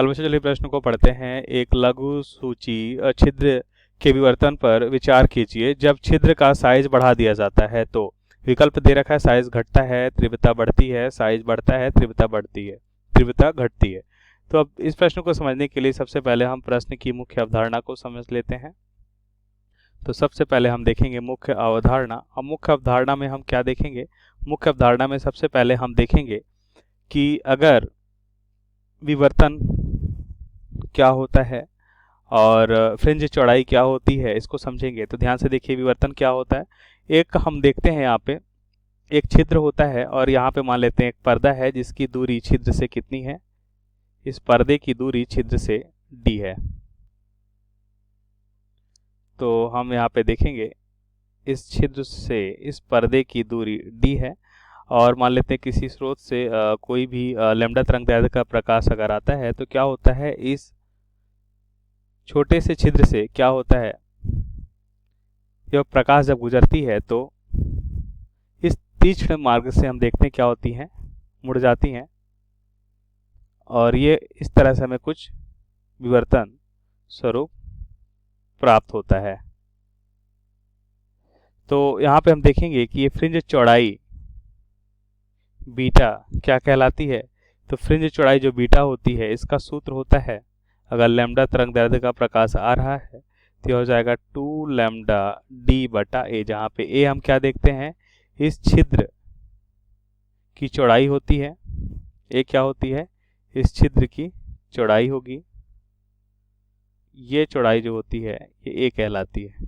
कल से चलिए प्रश्न को पढ़ते हैं। एक लघु सूची छिद्र के विवर्तन पर विचार कीजिए। जब छिद्र का साइज बढ़ा दिया जाता है तो विकल्प दे रखा है, साइज घटता है, तीव्रता बढ़ती है, साइज बढ़ता है, तीव्रता बढ़ती है, तीव्रता घटती है। तो अब इस प्रश्न को समझने के लिए सबसे पहले हम प्रश्न की मुख्य अवधारणा को समझ लेते हैं। तो सबसे पहले हम देखेंगे मुख्य अवधारणा। अब मुख्य अवधारणा में हम क्या देखेंगे? मुख्य अवधारणा में सबसे पहले हम देखेंगे कि अगर विवर्तन क्या होता है और फ्रिंज चौड़ाई क्या होती है, इसको समझेंगे। तो ध्यान से देखिए, विवर्तन क्या होता है। एक हम देखते हैं यहाँ पे एक छिद्र होता है और यहाँ पे मान लेते हैं एक पर्दा है जिसकी दूरी छिद्र से कितनी है? इस पर्दे की दूरी छिद्र से d है। तो हम यहाँ पे देखेंगे इस छिद्र से इस पर्दे की दूरी d है और मान लेते हैं किसी स्रोत से कोई भी लैम्डा तरंगदैर्ध्य का प्रकाश अगर आता है तो क्या होता है, इस छोटे से छिद्र से क्या होता है, जब प्रकाश जब गुजरती है तो इस तीक्ष्ण मार्ग से हम देखते हैं क्या होती हैं, मुड़ जाती हैं और ये इस तरह से हमें कुछ विवर्तन स्वरूप प्राप्त होता है। तो यहाँ पे हम देखेंगे कि ये फ्रिंज चौड़ाई बीटा क्या कहलाती है। तो फ्रिंज चौड़ाई जो बीटा होती है इसका सूत्र होता है, अगर लैम्डा तरंगदैर्ध्य का प्रकाश आ रहा है तो यह हो जाएगा 2 लैम्डा d बटा a, जहाँ पे a हम क्या देखते हैं, इस छिद्र की चौड़ाई होती है। a क्या होती है? इस छिद्र की चौड़ाई होगी। ये चौड़ाई जो होती है ये a कहलाती है।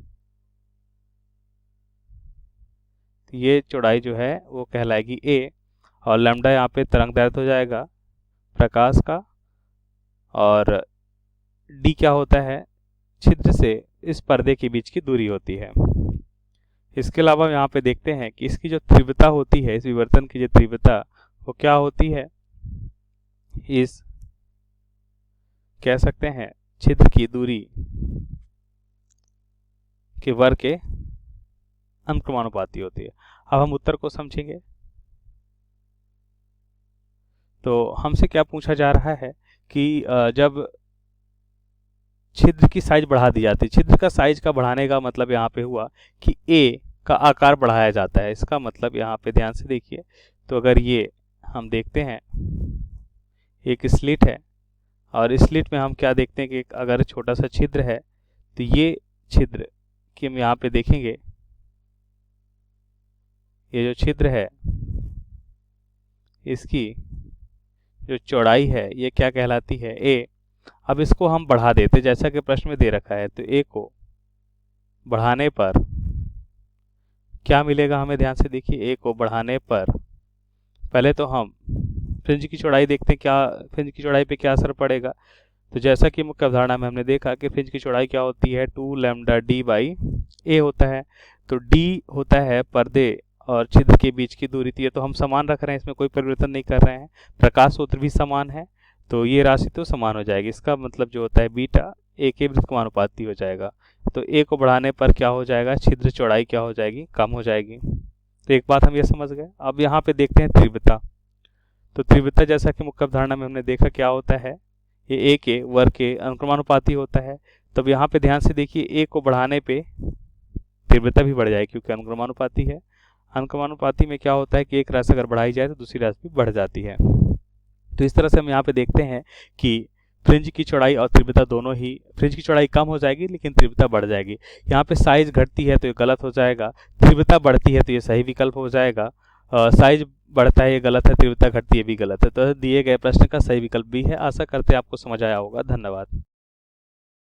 तो ये चौड़ाई जो है वो कहलाएगी a और लैम्डा यहाँ पे तरंगदैर्ध्य हो जाएगा प्रकाश का और d क्या होता है, छिद्र से इस पर्दे के बीच की दूरी होती है। इसके अलावा यहाँ पे देखते हैं कि इसकी जो तीव्रता होती है, इस विवर्तन की जो तीव्रता वो क्या होती है, इस कह सकते हैं छिद्र की दूरी के वर्ग के अनुक्रमानुपाती होती है। अब हम उत्तर को समझेंगे। तो हमसे क्या पूछा जा रहा है कि जब छिद्र की साइज बढ़ा दी जाती है, छिद्र का साइज का बढ़ाने का मतलब यहाँ पे हुआ कि a का आकार बढ़ाया जाता है। इसका मतलब यहाँ पे ध्यान से देखिए, तो अगर ये हम देखते हैं एक स्लिट है और इस स्लिट में हम क्या देखते हैं कि अगर छोटा सा छिद्र है तो ये छिद्र कि हम यहाँ पे देखेंगे, ये जो छिद्र है इसकी जो चौड़ाई है ये क्या कहलाती है, a। अब इसको हम बढ़ा देते जैसा कि प्रश्न में दे रखा है, तो a को बढ़ाने पर क्या मिलेगा हमें? ध्यान से देखिए, a को बढ़ाने पर पहले तो हम फ्रिंज की चौड़ाई देखते हैं, क्या फ्रिंज की चौड़ाई पे क्या असर पड़ेगा। तो जैसा कि मुख्य अवधारणा में हमने देखा कि फ्रिंज की चौड़ाई क्या होती है, 2 लैम्डा d बाई a होता है। तो d होता है पर्दे और छिद्र के बीच की दूरी। तो ये तो हम समान रख रहे हैं, इसमें कोई परिवर्तन नहीं कर रहे हैं। प्रकाश सूत्र भी समान है तो ये राशि तो समान हो जाएगी। इसका मतलब जो होता है बीटा a के व्युत्क्रमानुपाती हो जाएगा। तो a को बढ़ाने पर क्या हो जाएगा, छिद्र चौड़ाई क्या हो जाएगी, कम हो जाएगी। तो एक बात हम ये समझ गए। अब यहाँ पे देखते हैं तीव्रता। तो तीव्रता जैसा कि मुख्य अवधारणा में हमने देखा क्या होता है, ये a के वर्ग के अनुक्रमानुपाती होता है। तब यहाँ पे ध्यान से देखिए, a को बढ़ाने पे तीव्रता भी बढ़ जाएगी क्योंकि अनुक्रमानुपाती है। अनुक्रमानुपाती में क्या होता है कि एक राशि अगर बढ़ाई जाए तो दूसरी राशि भी बढ़ जाती है। तो इस तरह से हम यहाँ पे देखते हैं कि फ्रिंज की चौड़ाई और तीव्रता दोनों ही, फ्रिंज की चौड़ाई कम हो जाएगी लेकिन तीव्रता बढ़ जाएगी। यहाँ पे साइज घटती है तो ये गलत हो जाएगा, तीव्रता बढ़ती है तो ये सही विकल्प हो जाएगा। साइज बढ़ता है ये गलत है, तीव्रता घटती है भी गलत है। तो दिए गए प्रश्न का सही विकल्प भी है। आशा करते हैं आपको समझ आया होगा। धन्यवाद।